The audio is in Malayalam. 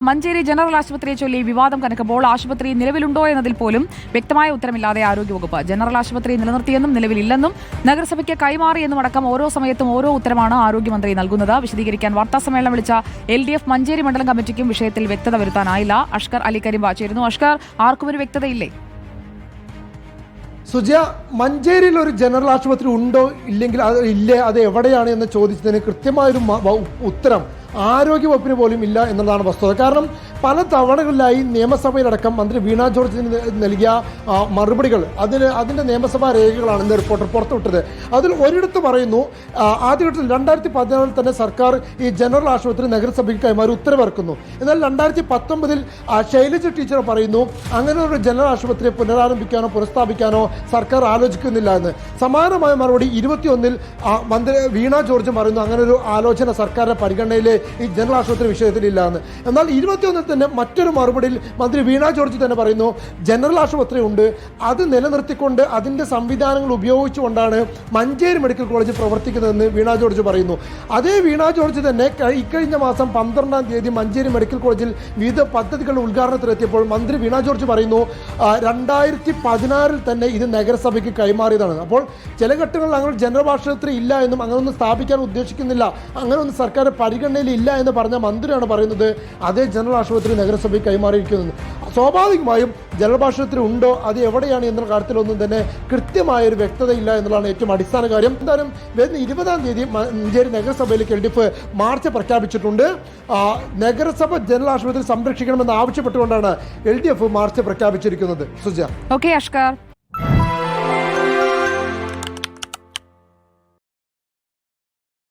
മഞ്ചേരി ജനറൽ ആശുപത്രിയെ ചൊല്ലി വിവാദം കനക്കുമ്പോൾ ആശുപത്രി നിലവിലുണ്ടോ എന്നതിൽ പോലും വ്യക്തമായ ഉത്തരമില്ലാതെ ആരോഗ്യവകുപ്പ്. ജനറൽ ആശുപത്രി നിലനിർത്തിയെന്നും നിലവിലില്ലെന്നും നഗരസഭയ്ക്ക് കൈമാറിയെന്നും അടക്കം ഓരോ സമയത്തും ഓരോ ഉത്തരമാണ് ആരോഗ്യമന്ത്രി നൽകുന്നത്. വിശദീകരിക്കാൻ വാർത്താസമ്മേളനം വിളിച്ച LDF മഞ്ചേരി മണ്ഡലം കമ്മിറ്റിക്കും വിഷയത്തിൽ വ്യക്തത വരുത്താനായില്ല. അഷ്കർ അലി കരിമ്പ ചേരുന്നു. അഷ്കർ, ആർക്കും ഒരു വ്യക്തതയില്ലേ? സുജയ, മഞ്ചേരിയിൽ ഒരു ജനറൽ ആശുപത്രി ഉണ്ടോ ഇല്ലെങ്കിൽ അത് എവിടെയാണ് എന്ന് ചോദിച്ചതിന് കൃത്യമായൊരു ഉത്തരം ആരോഗ്യവകുപ്പിന് പോലും ഇല്ല എന്നുള്ളതാണ് വസ്തുത. കാരണം പല തവണകളിലായി നിയമസഭയിലടക്കം മന്ത്രി വീണ ജോർജിന് നൽകിയ മറുപടികൾ അതിൻ്റെ നിയമസഭാ രേഖകളാണ് ഇന്ന് റിപ്പോർട്ടർ പുറത്തുവിട്ടത്. അതിൽ ഒരിടത്ത് പറയുന്നു, ആദ്യഘട്ടത്തിൽ 2014 തന്നെ സർക്കാർ ഈ ജനറൽ ആശുപത്രി നഗരസഭയ്ക്ക് കൈമാറി ഉത്തരവിറക്കുന്നു. എന്നാൽ 2019 ശൈലജ ടീച്ചർ പറയുന്നു അങ്ങനെ ഒരു ജനറൽ ആശുപത്രി പുനരാരംഭിക്കാനോ പുനഃസ്ഥാപിക്കാനോ സർക്കാർ ആലോചിക്കുന്നില്ല എന്ന്. സമാനമായ മറുപടി 21 മന്ത്രി വീണ ജോർജും പറയുന്നു അങ്ങനെ ഒരു ആലോചന സർക്കാരിന്റെ പരിഗണനയിലെ ഈ ജനറൽ ആശുപത്രി വിഷയത്തിലില്ല എന്ന്. എന്നാൽ 21 തന്നെ മറ്റൊരു മറുപടിയിൽ മന്ത്രി വീണ ജോർജ് തന്നെ പറയുന്നു ജനറൽ ആശുപത്രി ഉണ്ട്, അത് നിലനിർത്തിക്കൊണ്ട് അതിൻ്റെ സംവിധാനങ്ങൾ ഉപയോഗിച്ചുകൊണ്ടാണ് മഞ്ചേരി മെഡിക്കൽ കോളേജ് പ്രവർത്തിക്കുന്നതെന്ന് വീണ ജോർജ് പറയുന്നു. അതേ വീണ ജോർജ് തന്നെ ഇക്കഴിഞ്ഞ മാസം 12-ാം തീയതി മഞ്ചേരി മെഡിക്കൽ കോളേജിൽ വിവിധ പദ്ധതികളുടെ ഉദ്ഘാടനത്തിലെത്തിയപ്പോൾ മന്ത്രി വീണ ജോർജ് പറയുന്നു 2016 തന്നെ ഇത് നഗരസഭയ്ക്ക് കൈമാറിയതാണ്. അപ്പോൾ ചില ഘട്ടങ്ങളിൽ അങ്ങനെ ജനറൽ ആശുപത്രി ഇല്ല എന്നും അങ്ങനെയൊന്നും സ്ഥാപിക്കാൻ ഉദ്ദേശിക്കുന്നില്ല, അങ്ങനെയൊന്നും സർക്കാർ പരിഗണനയിൽ ഇല്ല എന്ന് പറഞ്ഞ മന്ത്രിയാണ് പറയുന്നത് അതേ ജനറൽ ആശുപത്രി നഗരസഭയ്ക്ക് കൈമാറിയിരിക്കുന്നത്. സ്വാഭാവികമായും ജനറൽ ആശുപത്രി ഉണ്ടോ അത് എവിടെയാണ് എന്ന കാര്യത്തിലൊന്നും തന്നെ കൃത്യമായൊരു വ്യക്തതയില്ല എന്നുള്ളതാണ് ഏറ്റവും അടിസ്ഥാന കാര്യം. എന്തായാലും വരുന്ന 20-ാം തീയതി മഞ്ചേരി നഗരസഭയിലേക്ക് LDF മാർച്ച് പ്രഖ്യാപിച്ചിട്ടുണ്ട്. നഗരസഭ ജനറൽ ആശുപത്രി സംരക്ഷിക്കണമെന്ന് ആവശ്യപ്പെട്ടുകൊണ്ടാണ് LDF മാർച്ച് പ്രഖ്യാപിച്ചിരിക്കുന്നത്. സുജ. ഓക്കെ അഷ്കർ.